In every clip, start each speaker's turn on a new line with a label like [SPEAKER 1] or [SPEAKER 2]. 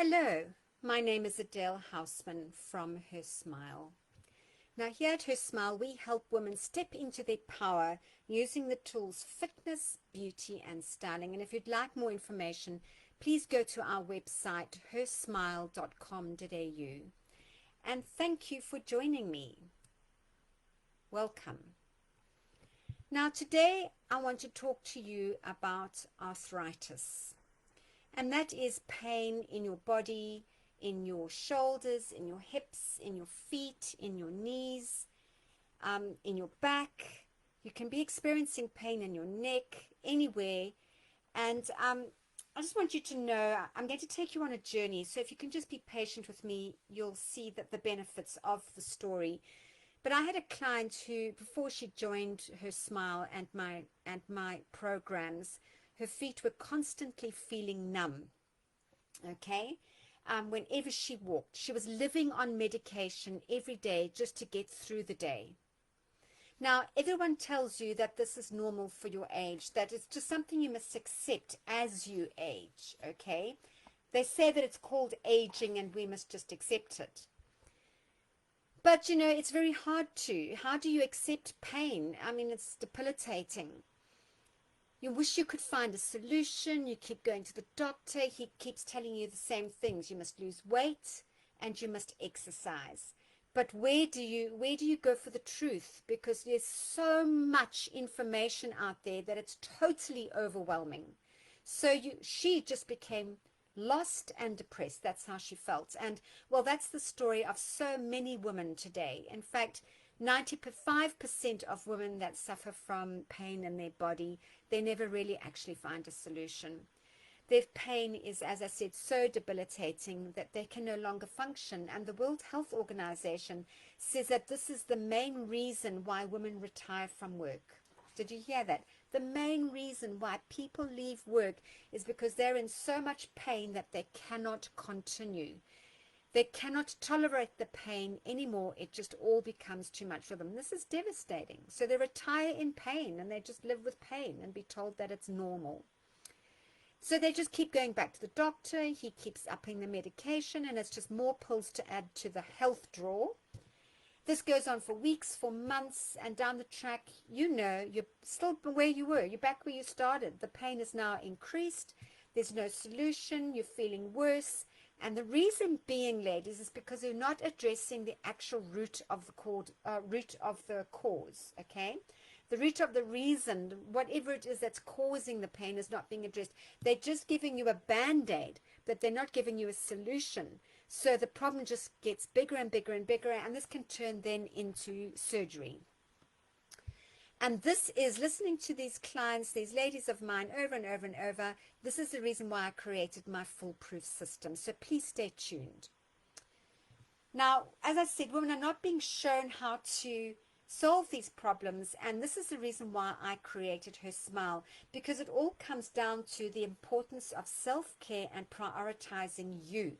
[SPEAKER 1] Hello, my name is Adèle Haussmann from Her Smile. Now here at Her Smile, we help women step into their power using the tools fitness, beauty and styling. And if you'd like more information, please go to our website, hersmile.com.au. And thank you for joining me. Welcome. Now today, I want to talk to you about arthritis. And that is pain in your body, in your shoulders, in your hips, in your feet, in your knees, in your back. You can be experiencing pain in your neck, anywhere. And I just want you to know, I'm going to take you on a journey. So if you can just be patient with me, you'll see that the benefits of the story. But I had a client who, before she joined Her Smile and my programs, her feet were constantly feeling numb, okay? Whenever she walked, she was living on medication every day just to get through the day. Now, everyone tells you that this is normal for your age, that it's just something you must accept as you age, okay? They say that it's called aging and we must just accept it. But, you know, it's very hard to. How do you accept pain? I mean, it's debilitating. You wish you could find a solution. You keep going to the doctor. He keeps telling you the same things. You must lose weight and you must exercise. But where do you go for the truth? Because there's so much information out there that it's totally overwhelming. So she just became lost and depressed. That's how she felt. And well, that's the story of so many women today. In fact, 95% of women that suffer from pain in their body, they never really actually find a solution. Their pain is, as I said, so debilitating that they can no longer function. And the World Health Organization says that this is the main reason why women retire from work. Did you hear that? The main reason why people leave work is because they're in so much pain that they cannot continue. They cannot tolerate the pain anymore. It just all becomes too much for them. This is devastating. So they retire in pain and they just live with pain and be told that it's normal. So they just keep going back to the doctor. He keeps upping the medication and it's just more pills to add to the health drawer. This goes on for weeks, for months, and down the track, you know, you're still where you were. You're back where you started. The pain is now increased. There's no solution. You're feeling worse. And the reason being, ladies, is because you're not addressing the actual root of the cause, okay? The root of the reason, whatever it is that's causing the pain, is not being addressed. They're just giving you a Band-Aid, but they're not giving you a solution. So the problem just gets bigger and bigger and bigger, and this can turn then into surgery. And this is, listening to these clients, these ladies of mine, over and over and over, this is the reason why I created my foolproof system. So please stay tuned. Now, as I said, women are not being shown how to solve these problems, and this is the reason why I created Her Smile, because it all comes down to the importance of self-care and prioritizing you.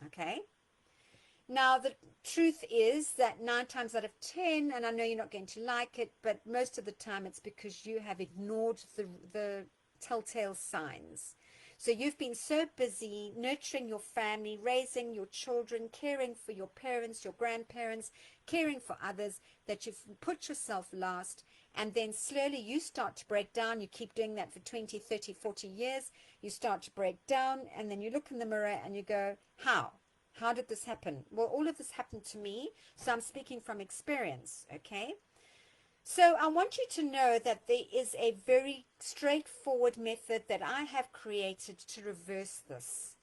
[SPEAKER 1] Okay? Now, the truth is that 9 times out of 10, and I know you're not going to like it, but most of the time it's because you have ignored the telltale signs. So you've been so busy nurturing your family, raising your children, caring for your parents, your grandparents, caring for others, that you've put yourself last, and then slowly you start to break down. You keep doing that for 20, 30, 40 years. You start to break down, and then you look in the mirror and you go, how? How did this happen? Well, all of this happened to me, so I'm speaking from experience, okay? So I want you to know that there is a very straightforward method that I have created to reverse this.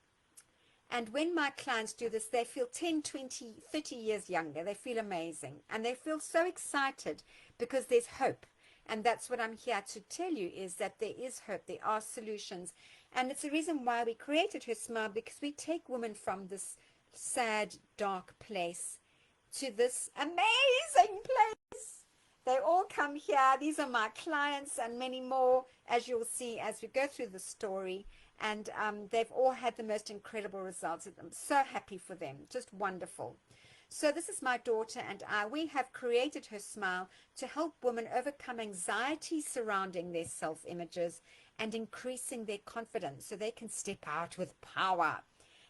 [SPEAKER 1] And when my clients do this, they feel 10, 20, 30 years younger. They feel amazing. And they feel so excited because there's hope. And that's what I'm here to tell you, is that there is hope. There are solutions. And it's the reason why we created Her Smile, because we take women from this sad, dark place to this amazing place. They all come here. These are my clients and many more, as you'll see as we go through the story. And they've all had the most incredible results. I'm so happy for them. Just wonderful. So this is my daughter and I. We have created Her Smile to help women overcome anxiety surrounding their self-images and increasing their confidence so they can step out with power.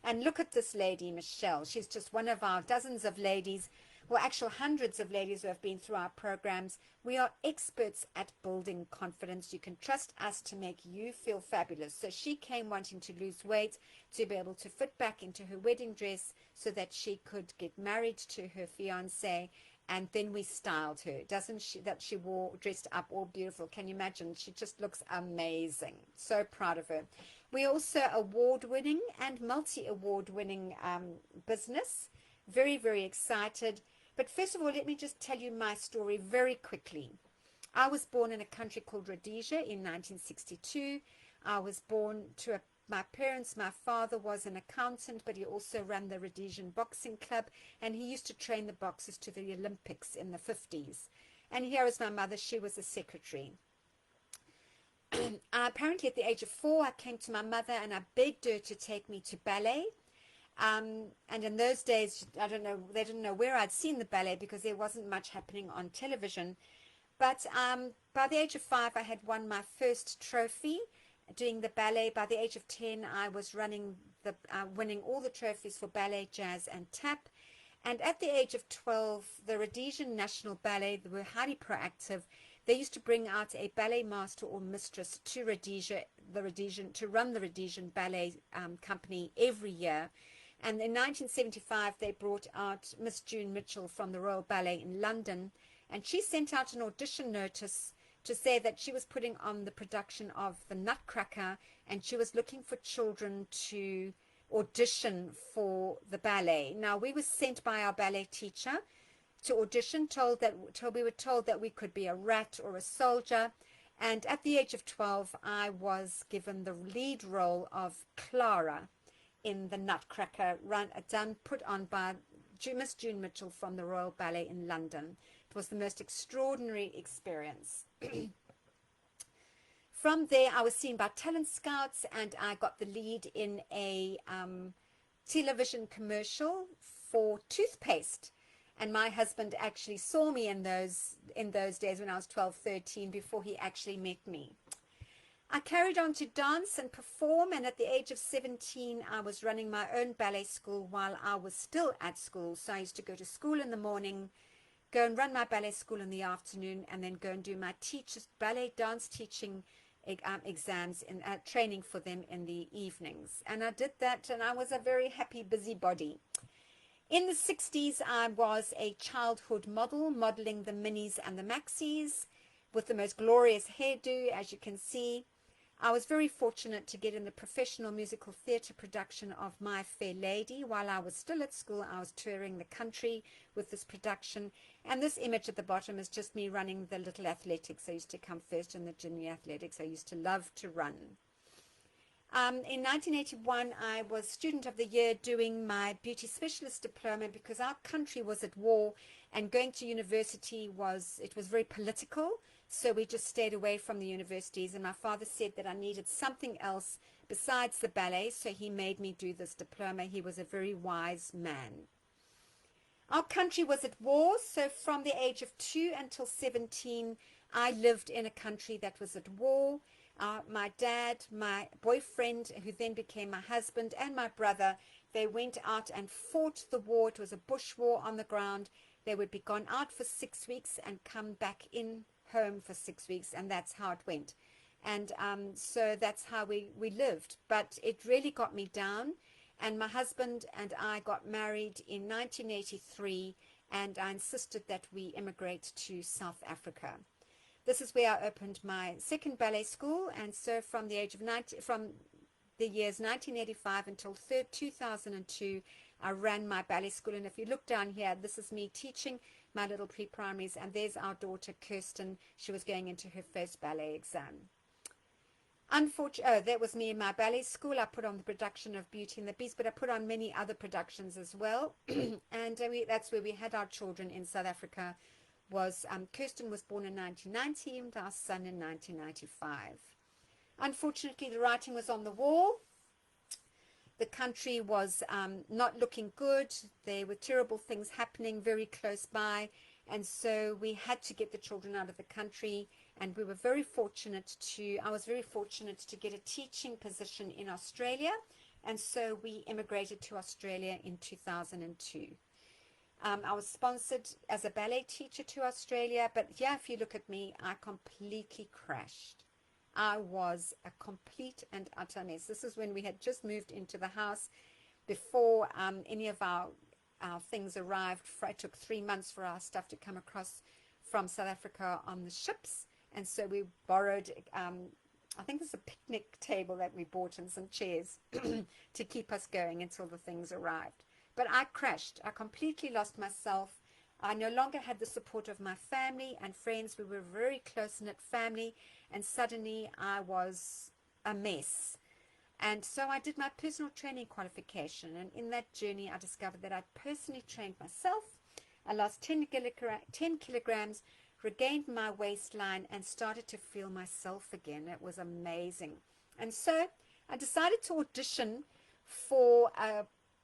[SPEAKER 1] And look at this lady, Michelle. She's just one of our dozens of ladies, well, actual hundreds of ladies who have been through our programs. We are experts at building confidence. You can trust us to make you feel fabulous. So she came wanting to lose weight, to be able to fit back into her wedding dress so that she could get married to her fiancé. And then we styled her. Doesn't she, that she wore, dressed up all beautiful. Can you imagine? She just looks amazing. So proud of her. We also award-winning and multi-award-winning business. Very, very excited. But first of all, let me just tell you my story very quickly. I was born in a country called Rhodesia in 1962. I was born to my parents. My father was an accountant, but he also ran the Rhodesian Boxing Club, and he used to train the boxers to the Olympics in the 50s. And here is my mother. She was a secretary. Apparently at the age of 4, I came to my mother and I begged her to take me to ballet. And in those days, I don't know, they didn't know where I'd seen the ballet because there wasn't much happening on television. But by the age of 5, I had won my first trophy doing the ballet. By the age of 10, I was running winning all the trophies for ballet, jazz, and tap. And at the age of 12, the Rhodesian National Ballet, they were highly proactive. They used to bring out a ballet master or mistress to Rhodesia, to run the Rhodesian Ballet Company every year. And in 1975, they brought out Miss June Mitchell from the Royal Ballet in London. And she sent out an audition notice to say that she was putting on the production of the Nutcracker, and she was looking for children to audition for the ballet. Now, we were sent by our ballet teacher to audition, we were told that we could be a rat or a soldier. And at the age of 12, I was given the lead role of Clara in the Nutcracker, put on by Miss June Mitchell from the Royal Ballet in London. It was the most extraordinary experience. From there, I was seen by talent scouts, and I got the lead in a television commercial for toothpaste. And my husband actually saw me in those days when I was 12, 13, before he actually met me. I carried on to dance and perform, and at the age of 17, I was running my own ballet school while I was still at school. So I used to go to school in the morning, go and run my ballet school in the afternoon, and then go and do my ballet dance teaching exams and training for them in the evenings. And I did that, and I was a very happy busybody. In the 60s, I was a childhood model, modeling the minis and the maxis with the most glorious hairdo, as you can see. I was very fortunate to get in the professional musical theatre production of My Fair Lady. While I was still at school, I was touring the country with this production. And this image at the bottom is just me running the little athletics. I used to come first in the junior athletics. I used to love to run. In 1981, I was Student of the Year doing my Beauty Specialist Diploma because our country was at war, and going to university was very political. So we just stayed away from the universities, and my father said that I needed something else besides the ballet, so he made me do this diploma. He was a very wise man. Our country was at war, so from the age of 2 until 17, I lived in a country that was at war. My dad, my boyfriend, who then became my husband, and my brother, they went out and fought the war. It was a bush war on the ground. They would be gone out for 6 weeks and come back in home for 6 weeks, and that's how it went. And so that's how we lived. But it really got me down, and my husband and I got married in 1983, and I insisted that we immigrate to South Africa. This is where I opened my second ballet school, and so from the age of from the years 1985 until 2002, I ran my ballet school. And if you look down here, this is me teaching my little pre-primaries, and there's our daughter Kirsten. She was going into her first ballet exam. That was me in my ballet school. I put on the production of Beauty and the Beast, but I put on many other productions as well. And that's where we had our children in South Africa. Kirsten was born in 1990 and our son in 1995. Unfortunately, the writing was on the wall. The country was not looking good. There were terrible things happening very close by, and so we had to get the children out of the country. And I was very fortunate to get a teaching position in Australia And so we immigrated to Australia in 2002. I was sponsored as a ballet teacher to Australia, but yeah, if you look at me, I completely crashed. I was a complete and utter mess. This is when we had just moved into the house before any of our things arrived. It took 3 months for our stuff to come across from South Africa on the ships. And so we borrowed, I think it's a picnic table that we bought and some chairs to keep us going until the things arrived. But I crashed. I completely lost myself. I no longer had the support of my family and friends. We were a very close-knit family, and suddenly I was a mess. And so I did my personal training qualification, and in that journey I discovered that I'd personally trained myself. I lost 10 kilograms, regained my waistline, and started to feel myself again. It was amazing. And so I decided to audition for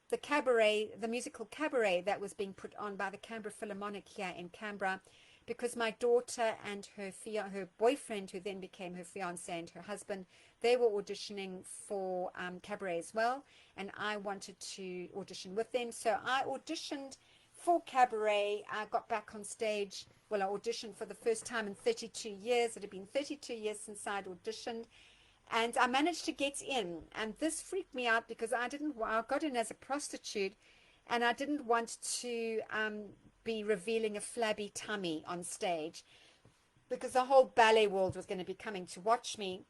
[SPEAKER 1] the cabaret, the musical cabaret that was being put on by the Canberra Philharmonic here in Canberra, because my daughter and her boyfriend, who then became her fiance and her husband, they were auditioning for cabaret as well, and I wanted to audition with them. So I auditioned for cabaret. I got back on stage. Well, I auditioned for the first time in 32 years. It had been 32 years since I'd auditioned. And I managed to get in, and this freaked me out because I got in as a prostitute, and I didn't want to be revealing a flabby tummy on stage because the whole ballet world was going to be coming to watch me.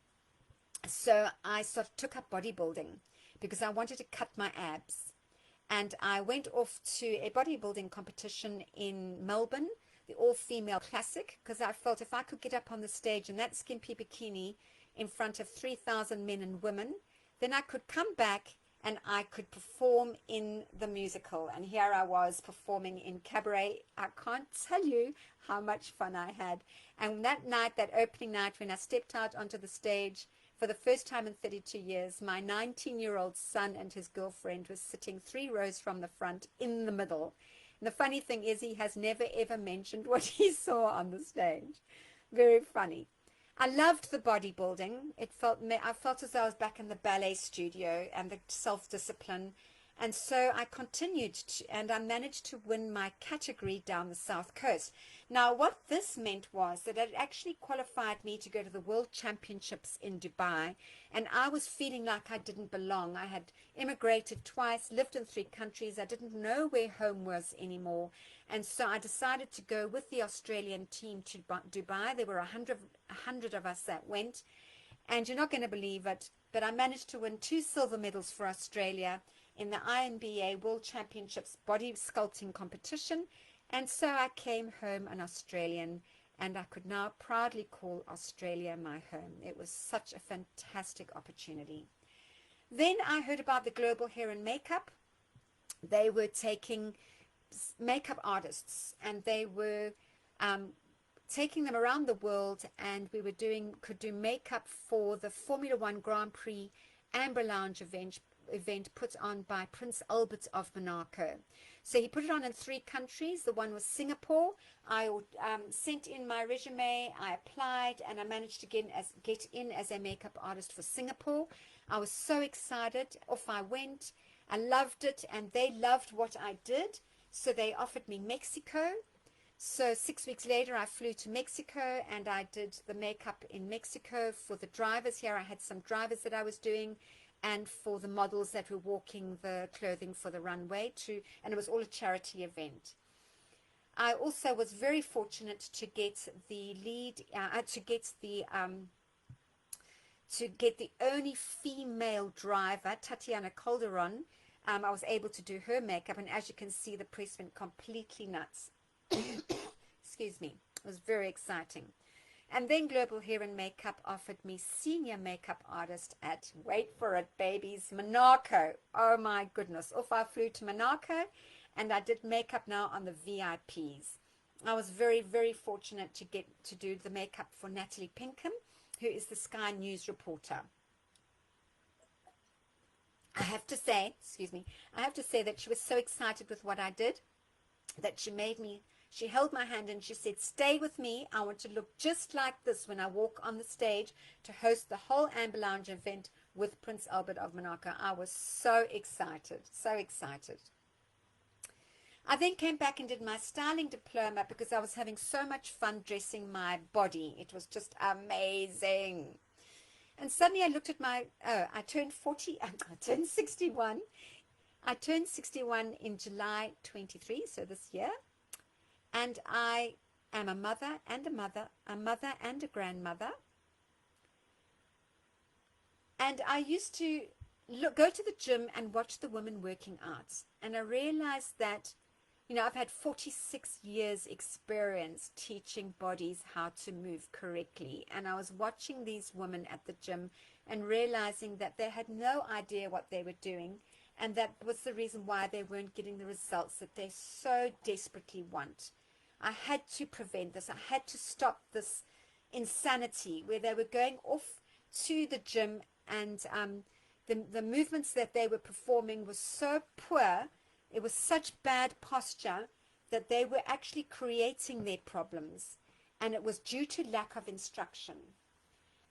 [SPEAKER 1] So I took up bodybuilding because I wanted to cut my abs. And I went off to a bodybuilding competition in Melbourne, the all-female classic, because I felt if I could get up on the stage in that skimpy bikini in front of 3,000 men and women, then I could come back and I could perform in the musical. And here I was performing in cabaret. I can't tell you how much fun I had. And that night, that opening night, when I stepped out onto the stage for the first time in 32 years, my 19-year-old son and his girlfriend was sitting 3 rows from the front in the middle. And the funny thing is, he has never ever mentioned what he saw on the stage. Very funny. I loved the bodybuilding. I felt as though I was back in the ballet studio, and the self-discipline. And so I continued and I managed to win my category down the South Coast. Now, what this meant was that it actually qualified me to go to the World Championships in Dubai, and I was feeling like I didn't belong. I had immigrated twice, lived in 3 countries. I didn't know where home was anymore. And so I decided to go with the Australian team to Dubai. There were 100 of us that went, and you're not going to believe it, but I managed to win 2 silver medals for Australia in the INBA World Championships body sculpting competition. And so I came home an Australian, and I could now proudly call Australia my home. It was such a fantastic opportunity. Then I heard about the Global Hair and Makeup. They were taking makeup artists, and they were taking them around the world, and we could do makeup for the Formula One Grand Prix Amber Lounge event put on by Prince Albert of Monaco. So he put it on in 3 countries. The one was Singapore. I sent in my resume, I applied, and I managed to get in as a makeup artist for Singapore. I was so excited. Off I went. I loved it, and they loved what I did, so they offered me Mexico. So 6 weeks later, I flew to Mexico, and I did the makeup in Mexico for the drivers here. I had some drivers that I was doing, and for the models that were walking the clothing for the runway too, and it was all a charity event. I also was very fortunate to get the lead, to get the only female driver, Tatiana Calderon. I was able to do her makeup, and as you can see, the press went completely nuts. Excuse me. It was very exciting. And then Global Hair and Makeup offered me senior makeup artist at, wait for it, babies, Monaco. Oh my goodness. Off I flew to Monaco, and I did makeup now on the VIPs. I was very, very fortunate to get to do the makeup for Natalie Pinkham, who is the Sky News reporter. I have to say that she was so excited with what I did that she held my hand and she said, "Stay with me. I want to look just like this when I walk on the stage to host the whole Amber Lounge event with Prince Albert of Monaco. I was so excited, so excited. I then came back and did my styling diploma because I was having so much fun dressing my body. It was just amazing. And suddenly I looked at I turned 40, I turned 61. I turned 61 in July 23, so this year. And I am a mother and a grandmother. And I used to go to the gym and watch the women working out. And I realized that, I've had 46 years experience teaching bodies how to move correctly. And I was watching these women at the gym and realizing that they had no idea what they were doing. And that was the reason why they weren't getting the results that they so desperately want. I had to prevent this. I had to stop this insanity where they were going off to the gym and the movements that they were performing was so poor. It was such bad posture that they were actually creating their problems, and it was due to lack of instruction.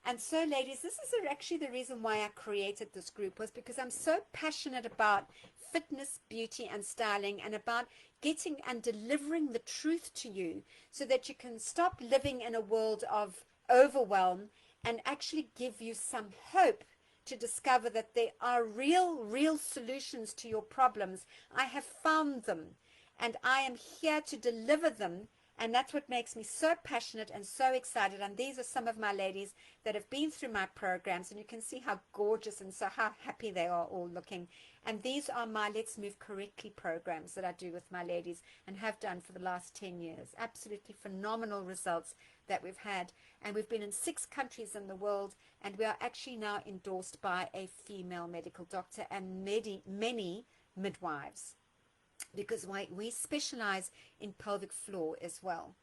[SPEAKER 1] And so, ladies, this is actually the reason why I created this group, was because I'm so passionate about fitness, beauty, and styling, and about getting and delivering the truth to you so that you can stop living in a world of overwhelm and actually give you some hope to discover that there are real solutions to your problems. I have found them, and I am here to deliver them, and that's what makes me so passionate and so excited. And these are some of my ladies that have been through my programs, and you can see how gorgeous and so how happy they are all looking. And these are my Let's Move Correctly programs that I do with my ladies and have done for the last 10 years. Absolutely phenomenal results that we've had. And we've been in 6 countries in the world, and we are actually now endorsed by a female medical doctor and many midwives, because we specialize in pelvic floor as well.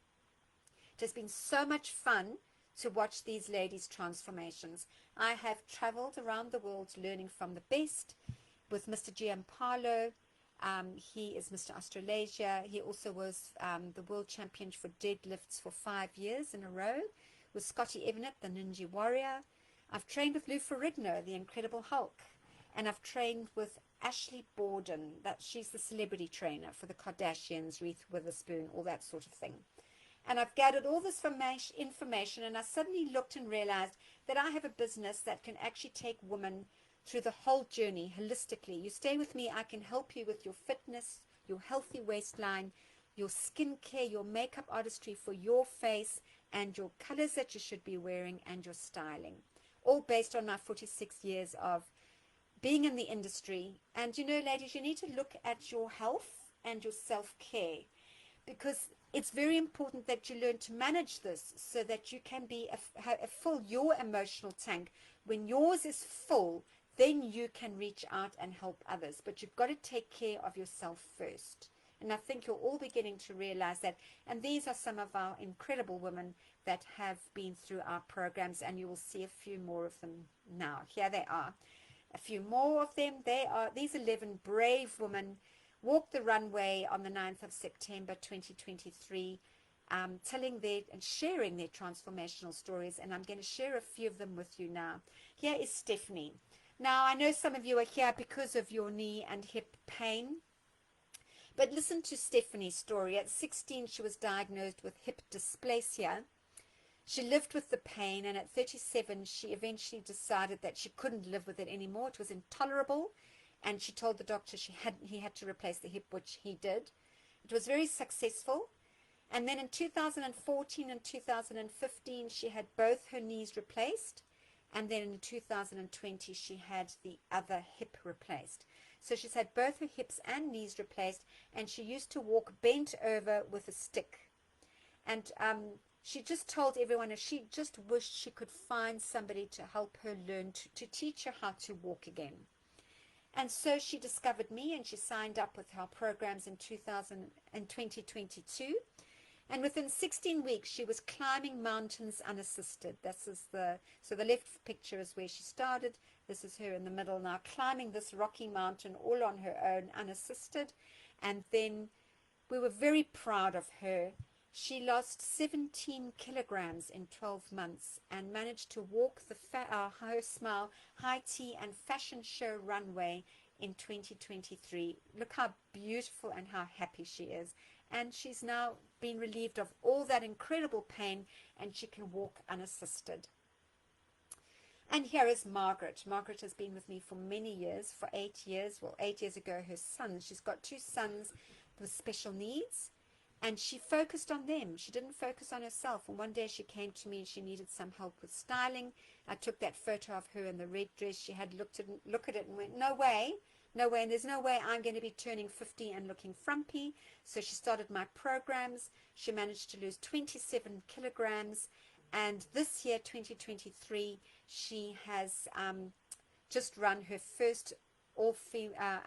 [SPEAKER 1] It has been so much fun to watch these ladies' transformations. I have traveled around the world learning from the best with Mr. Giampaolo. He is Mr. Australasia. He also was the world champion for deadlifts for 5 years in a row, with Scotty Evenett, the Ninja Warrior. I've trained with Lou Ferrigno, the Incredible Hulk, and I've trained with Ashley Borden. She's the celebrity trainer for the Kardashians, Reese Witherspoon, all that sort of thing. And I've gathered all this information, and I suddenly looked and realized that I have a business that can actually take women through the whole journey holistically. You stay with me, I can help you with your fitness, your healthy waistline, your skincare, your makeup artistry for your face, and your colors that you should be wearing, and your styling. All based on my 46 years of being in the industry. And ladies, you need to look at your health and your self-care, because it's very important that you learn to manage this so that you can fill your emotional tank. When yours is full, then you can reach out and help others. But you've got to take care of yourself first. And I think you'll all be getting to realize that. And these are some of our incredible women that have been through our programs, and you will see a few more of them now. Here they are. A few more of them. These 11 brave women walked the runway on the 9th of September 2023, telling and sharing their transformational stories, and I'm going to share a few of them with you now. Here is Stephanie. Now, I know some of you are here because of your knee and hip pain, but listen to Stephanie's story. At 16, she was diagnosed with hip dysplasia. She lived with the pain, and at 37, she eventually decided that she couldn't live with it anymore. It was intolerable, and she told the doctor he had to replace the hip, which he did. It was very successful. And then in 2014 and 2015, she had both her knees replaced. And then in 2020, she had the other hip replaced. So she's had both her hips and knees replaced, and she used to walk bent over with a stick. And she just told everyone that she just wished she could find somebody to help her learn to teach her how to walk again. And so she discovered me, and she signed up with our programs in 2022. And within 16 weeks, she was climbing mountains unassisted. So the left picture is where she started. This is her in the middle now, climbing this rocky mountain all on her own, unassisted. And then we were very proud of her. She lost 17 kilograms in 12 months and managed to walk the Her Smile High Tea and Fashion Show runway in 2023. Look how beautiful and how happy she is. And she's now been relieved of all that incredible pain, and she can walk unassisted. And here is Margaret. Margaret has been with me for many years, for 8 years. Well, 8 years ago, her sons. She's got 2 sons with special needs. And she focused on them. She didn't focus on herself. And one day she came to me and she needed some help with styling. I took that photo of her in the red dress. She had looked at it and went, no way, no way. And there's no way I'm going to be turning 50 and looking frumpy. So she started my programs. She managed to lose 27 kilograms. And this year, 2023, she has just run her first all-female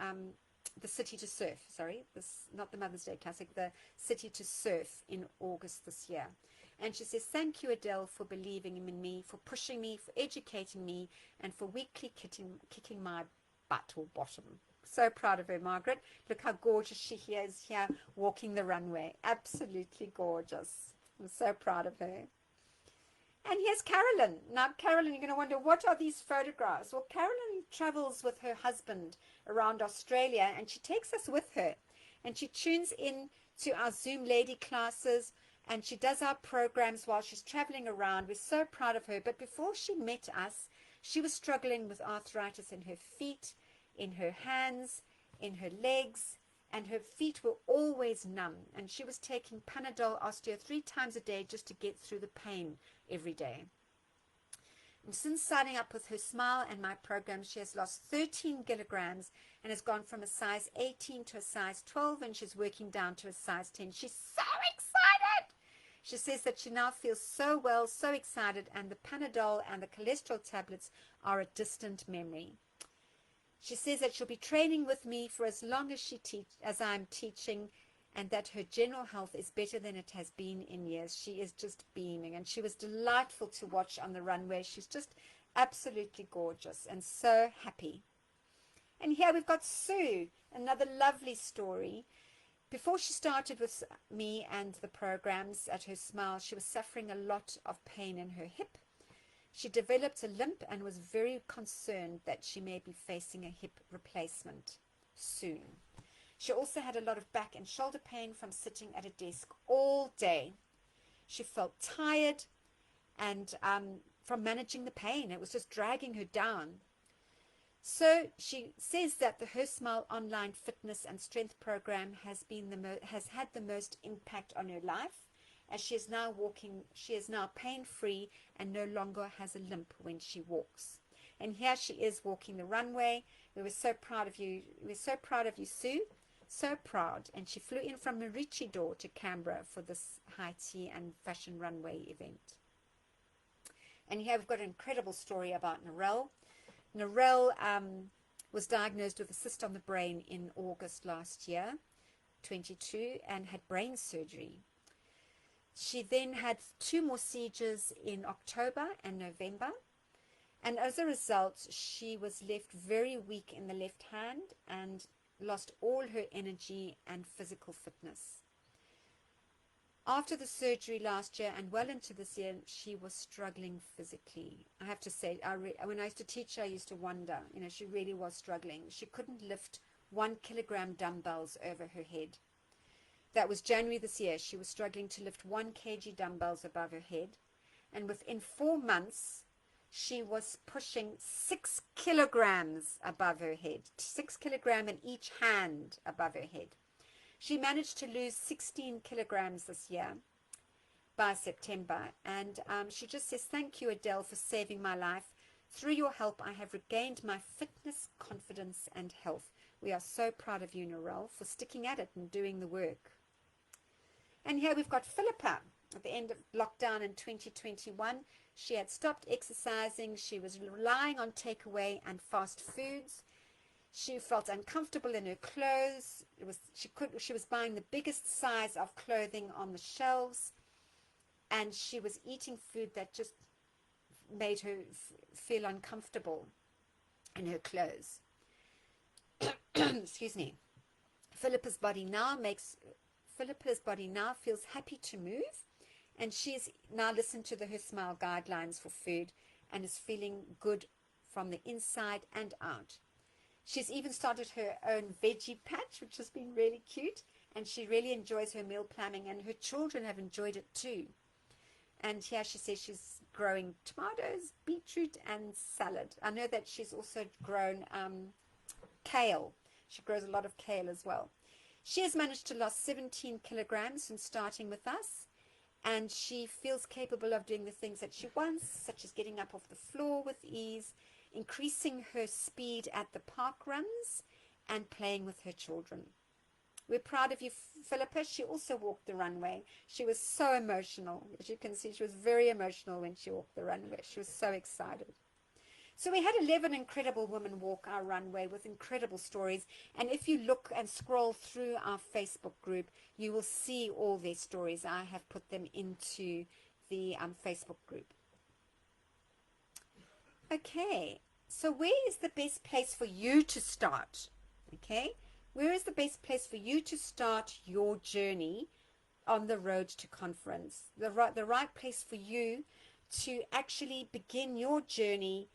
[SPEAKER 1] the City to Surf, not the Mother's Day Classic, the City to Surf in August this year. And she says, thank you, Adele, for believing in me, for pushing me, for educating me, and for weekly kicking my butt or bottom. So proud of her, Margaret. Look how gorgeous she is here walking the runway. Absolutely gorgeous. I'm so proud of her. And here's Carolyn. Now, Carolyn, you're going to wonder, what are these photographs? Well, Carolyn travels with her husband around Australia, and she takes us with her. And she tunes in to our Zoom lady classes, and she does our programs while she's traveling around. We're so proud of her. But before she met us, she was struggling with arthritis in her feet, in her hands, in her legs, and her feet were always numb. And she was taking Panadol Osteo 3 times a day just to get through the pain every day. And since signing up with Her Smile and my program, she has lost 13 kilograms and has gone from a size 18 to a size 12, and she's working down to a size 10. She's so excited. She says that she now feels so well, so excited, and the Panadol and the cholesterol tablets are a distant memory. She says that she'll be training with me for as long as I'm teaching, and that her general health is better than it has been in years. She is just beaming, and she was delightful to watch on the runway. She's just absolutely gorgeous and so happy. And here we've got Sue, another lovely story. Before she started with me and the programs at Her Smile, she was suffering a lot of pain in her hip. She developed a limp and was very concerned that she may be facing a hip replacement soon. She also had a lot of back and shoulder pain from sitting at a desk all day. She felt tired and from managing the pain. It was just dragging her down. So she says that the Her Smile online fitness and strength program has had the most impact on her life, as she is now pain-free and no longer has a limp when she walks. And here she is walking the runway. We were so proud of you. We're so proud of you, Sue. So proud. And she flew in from Maroochydore to Canberra for this high tea and fashion runway event. And here we've got an incredible story about Narelle. Narelle was diagnosed with a cyst on the brain in August last year, 22, and had brain surgery. She then had 2 more seizures in October and November. And as a result, she was left very weak in the left hand and lost all her energy and physical fitness. After the surgery last year and well into this year, she was struggling physically. I have to say, when I used to teach her, I used to wonder, she really was struggling. She couldn't lift 1 kilogram dumbbells over her head. That was January this year. She was struggling to lift 1 kg dumbbells above her head. And within 4 months, she was pushing 6 kilograms above her head. 6 kilograms in each hand above her head. She managed to lose 16 kilograms this year by September. And she just says, thank you, Adele, for saving my life. Through your help, I have regained my fitness, confidence, and health. We are so proud of you, Narelle, for sticking at it and doing the work. And here we've got Philippa. At the end of lockdown in 2021, she had stopped exercising. She was relying on takeaway and fast foods. She felt uncomfortable in her clothes. She was buying the biggest size of clothing on the shelves, and she was eating food that just made her feel uncomfortable in her clothes. Excuse me. Philippa's body now Philippa's body now feels happy to move, and she's now listened to the Her Smile guidelines for food and is feeling good from the inside and out. She's even started her own veggie patch, which has been really cute, and she really enjoys her meal planning, and her children have enjoyed it too. And here she says she's growing tomatoes, beetroot, and salad. I know that she's also grown kale. She grows a lot of kale as well. She has managed to lose 17 kilograms since starting with us, and she feels capable of doing the things that she wants, such as getting up off the floor with ease, increasing her speed at the park runs, and playing with her children. We're proud of you, Philippa. She also walked the runway. She was so emotional. As you can see, she was very emotional when she walked the runway. She was so excited. So we had 11 incredible women walk our runway with incredible stories. And if you look and scroll through our Facebook group, you will see all their stories. I have put them into the Facebook group. Okay, so where is the best place for you to start? Okay, where is the best place for you to start your journey on the road to conference? The right place for you to actually begin your journey,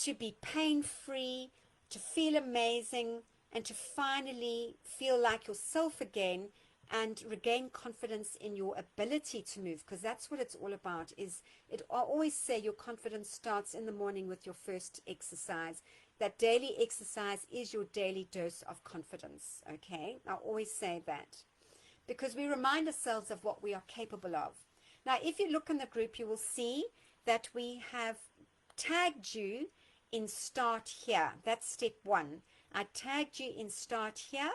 [SPEAKER 1] to be pain-free, to feel amazing, and to finally feel like yourself again and regain confidence in your ability to move, because that's what it's all about. I always say your confidence starts in the morning with your first exercise. That daily exercise is your daily dose of confidence, okay? I always say that because we remind ourselves of what we are capable of. Now, if you look in the group, you will see that we have tagged you in Start Here. That's step 1. I tagged you in Start Here,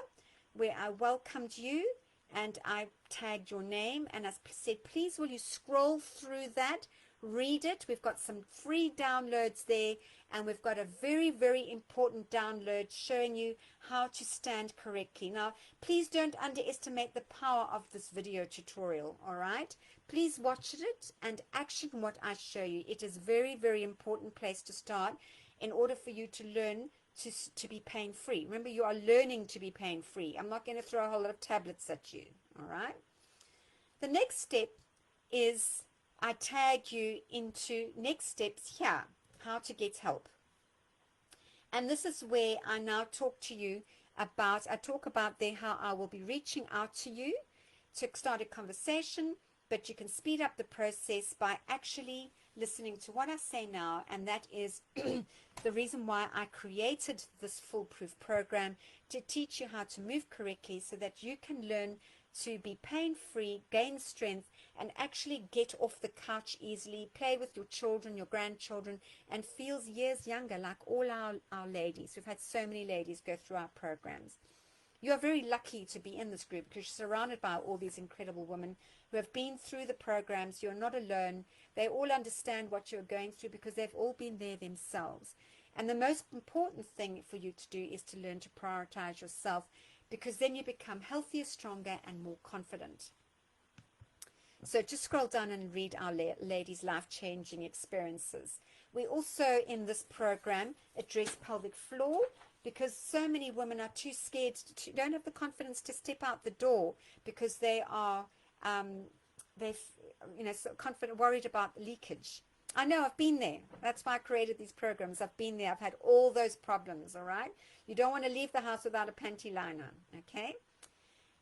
[SPEAKER 1] where I welcomed you and I tagged your name, and I said, please will you scroll through that, read it. We've got some free downloads there, and we've got a very, very important download showing you how to stand correctly. Now, please don't underestimate the power of this video tutorial, all right? Please watch it and action what I show you. It is a very, very important place to start in order for you to learn to be pain-free. Remember, you are learning to be pain-free. I'm not going to throw a whole lot of tablets at you, all right? The next step is I tag you into next steps here, how to get help. And this is where I now talk to you about, I talk about there how I will be reaching out to you to start a conversation, but you can speed up the process by actually listening to what I say now, and that is the reason why I created this foolproof program, to teach you how to move correctly so that you can learn to be pain-free, gain strength, and actually get off the couch easily, play with your children, your grandchildren, and feel years younger, like all our ladies. We've had so many ladies go through our programs. You are very lucky to be in this group because you're surrounded by all these incredible women who have been through the programs. You're not alone. They all understand what you're going through because they've all been there themselves. And the most important thing for you to do is to learn to prioritize yourself, because then you become healthier, stronger, and more confident. So just scroll down and read our ladies' life-changing experiences. We also, in this program, address pelvic floor, because so many women are too scared, don't have the confidence to step out the door because they are, so confident, worried about leakage. I know, I've been there. That's why I created these programs. I've been there. I've had all those problems, all right? You don't want to leave the house without a panty liner, okay?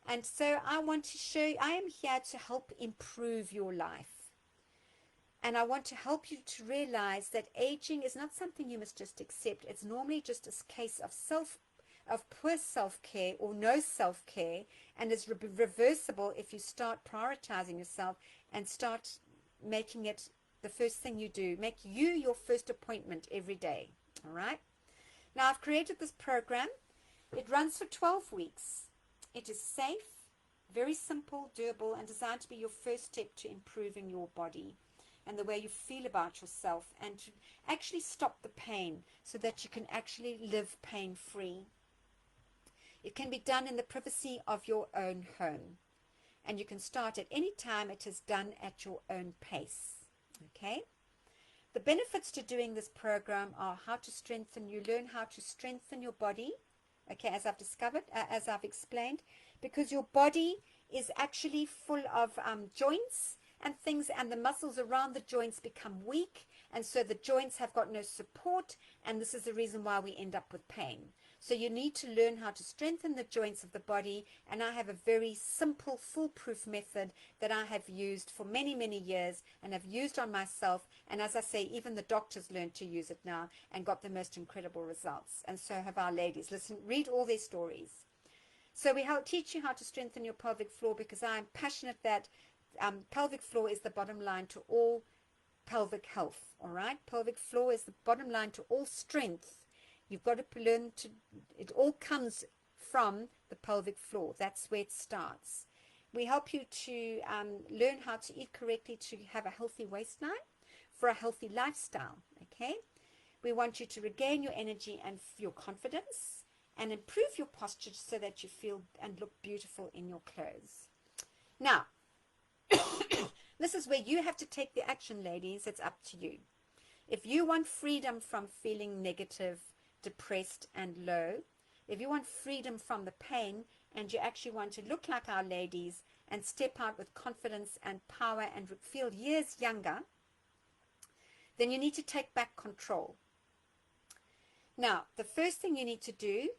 [SPEAKER 1] And so I want to show you, I am here to help improve your life. And I want to help you to realize that aging is not something you must just accept. It's normally just a case of poor self-care or no self-care, and it's reversible if you start prioritizing yourself and start making it the first thing you do. Make you your first appointment every day, all right? Now, I've created this program. It runs for 12 weeks. It is safe, very simple, doable, and designed to be your first step to improving your body and the way you feel about yourself, and to actually stop the pain so that you can actually live pain-free. It can be done in the privacy of your own home, and you can start at any time. It is done at your own pace, okay? The benefits to doing this program are how to strengthen, you learn how to strengthen your body, okay, as I've discovered, as I've explained, because your body is actually full of joints and things, and the muscles around the joints become weak, and so the joints have got no support, and this is the reason why we end up with pain. So you need to learn how to strengthen the joints of the body, and I have a very simple, foolproof method that I have used for many, many years, and have used on myself, and as I say, even the doctors learned to use it now and got the most incredible results, and so have our ladies. Listen, read all their stories. So we teach you how to strengthen your pelvic floor, because I am passionate that pelvic floor is the bottom line to all pelvic health. All right, pelvic floor is the bottom line to all strength. You've got to learn to, it all comes from the pelvic floor. That's where it starts. We help you to learn how to eat correctly, to have a healthy waistline for a healthy lifestyle. Okay, we want you to regain your energy and your confidence, and improve your posture so that you feel and look beautiful in your clothes. Now, this is where you have to take the action, ladies. It's up to you. If you want freedom from feeling negative, depressed, and low, if you want freedom from the pain, and you actually want to look like our ladies and step out with confidence and power and feel years younger, then you need to take back control. Now, the first thing you need to do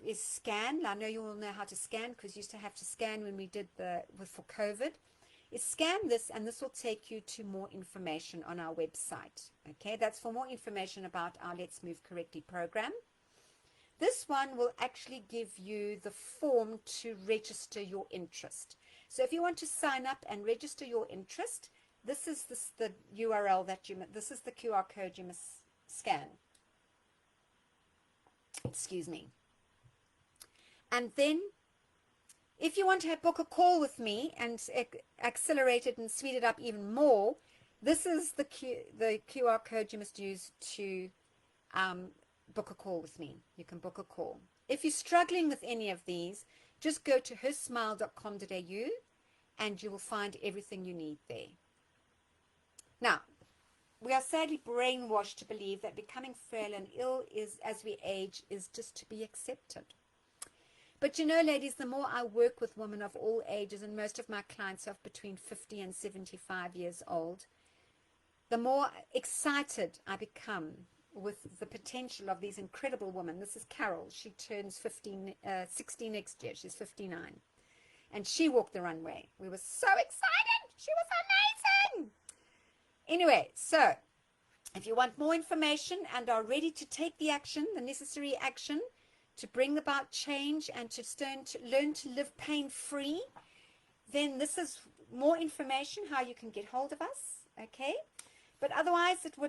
[SPEAKER 1] is scan. I know you all know how to scan, because you used to have to scan when we did for COVID. Is scan this, and this will take you to more information on our website. Okay, that's for more information about our Let's Move Correctly program. This one will actually give you the form to register your interest. So if you want to sign up and register your interest, this is the URL that this is the QR code you must scan. Excuse me. And then if you want to book a call with me and accelerate it and speed it up even more, this is the QR code you must use to book a call with me. You can book a call. If you're struggling with any of these, just go to hersmile.com.au and you will find everything you need there. Now, we are sadly brainwashed to believe that becoming frail and ill as we age is just to be accepted. But you know, ladies, the more I work with women of all ages, and most of my clients are between 50 and 75 years old, the more excited I become with the potential of these incredible women. This is Carol. She turns 60 next year. She's 59. And she walked the runway. We were so excited. She was amazing. Anyway, so if you want more information and are ready to take the action, the necessary action, to bring about change and to learn to live pain-free, then this is more information how you can get hold of us, okay? But otherwise, it would